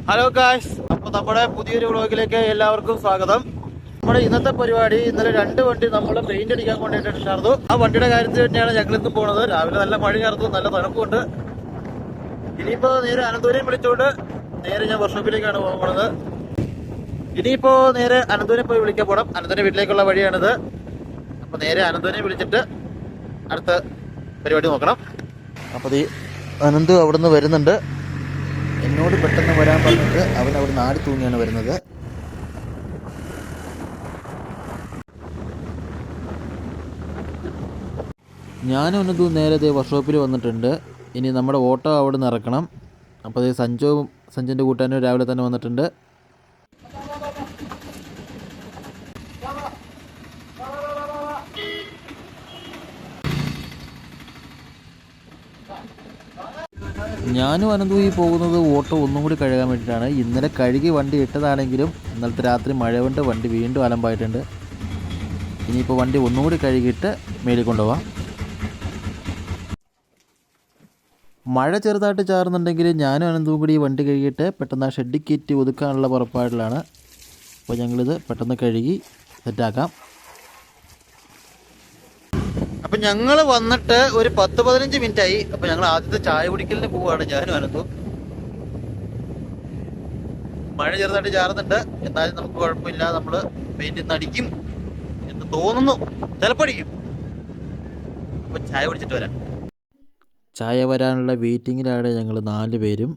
Hello guys, അപ്പോൾ നമ്മുടെ പുതിയൊരു വ്ളോഗിലേക്ക് എല്ലാവർക്കും സ്വാഗതം. നമ്മുടെ ഇന്നത്തെ പരിപാടി, ഇന്നലെ 2 വണ്ടി നമ്മൾ പെയിന്റ് അടിക്കാൻ കൊണ്ടിട്ടുണ്ടായിരുന്നു. ആ വണ്ടിയുടെ കാര്യത്തിൽ തന്നെയാണ് ഞങ്ങൾ ഇന്ന് പോകുന്നത്. രാവിലെ നല്ല മഴയായിരുന്നു, നല്ല തണുപ്പുണ്ട്. ഇനിയിപ്പോ നേരെ അനന്തപുരം വിളിച്ചുകൊണ്ട് നേരെ ഞാൻ വർക്ക്ഷോപ്പിലേക്കാണ് പോകുന്നത്. ഇനിയിപ്പോ നേരെ അനന്തപുരം പോയി വിളിക്കാൻ പോകണം. അനന്തപുരം വീട്ടിലേക്കുള്ള വഴിയാണിത്. അപ്പൊ നേരെ അനന്തപുരം വിളിച്ചിട്ട് അടുത്ത പരിപാടി നോക്കണം. അപ്പോൾ ഈ അനന്തു അവിടുന്ന് വരുന്നുണ്ട്. എന്നോട് പെട്ടെന്ന് വരാൻ പറഞ്ഞിട്ട് അവൻ അവിടെ നാടി തൂങ്ങിയാണ് വരുന്നത്. ഞാനും അനന്തു നേരെ വർക്ക്ഷോപ്പിൽ വന്നിട്ടുണ്ട്. ഇനി നമ്മുടെ ഓട്ടോ അവിടെ നിന്ന് ഇറക്കണം. അപ്പോൾ സഞ്ജുവിൻ്റെ കൂട്ടുകാരനും രാവിലെ തന്നെ വന്നിട്ടുണ്ട്. ഞാനും അനന്തു ഈ പോകുന്നത് ഓട്ടോ ഒന്നും കൂടി കഴുകാൻ വേണ്ടിയിട്ടാണ്. ഇന്നലെ കഴുകി വണ്ടി ഇട്ടതാണെങ്കിലും ഇന്നലത്തെ രാത്രി മഴ കൊണ്ട് വണ്ടി വീണ്ടും അലമ്പായിട്ടുണ്ട്. ഇനിയിപ്പോൾ വണ്ടി ഒന്നും കൂടി കഴുകിയിട്ട് മേളിൽ കൊണ്ടുപോകാം. മഴ ചെറുതായിട്ട് ചാറുന്നുണ്ടെങ്കിൽ ഞാനും അനന്തവും കൂടി ഈ വണ്ടി കഴുകിയിട്ട് പെട്ടെന്ന് ആ ഷെഡിൽ കയറ്റി ഒതുക്കാനുള്ള പുറപ്പാടിലാണ്. അപ്പോൾ ഞങ്ങളിത് പെട്ടെന്ന് കഴുകി സെറ്റാക്കാം. അപ്പം ഞങ്ങൾ വന്നിട്ട് ഒരു 10-15 മിനിറ്റായി. അപ്പം ഞങ്ങൾ ആദ്യത്തെ ചായ കുടിക്കലിന് പോവുകയാണ് ഞാനും അനന്തും. മഴ ചെറുതായിട്ട് ചാറുന്നുണ്ട്, എന്നാലും നമുക്ക് കുഴപ്പമില്ല. നമ്മൾ പെയിന്റ് ഇന്ന് അടിക്കും എന്ന് തോന്നുന്നു, ചിലപ്പോൾ അടിക്കും. അപ്പം ചായ കുടിച്ചിട്ട് വരാം. ചായ വരാനുള്ള വെയിറ്റിങ്ങിലാണ് ഞങ്ങൾ 4 പേരും.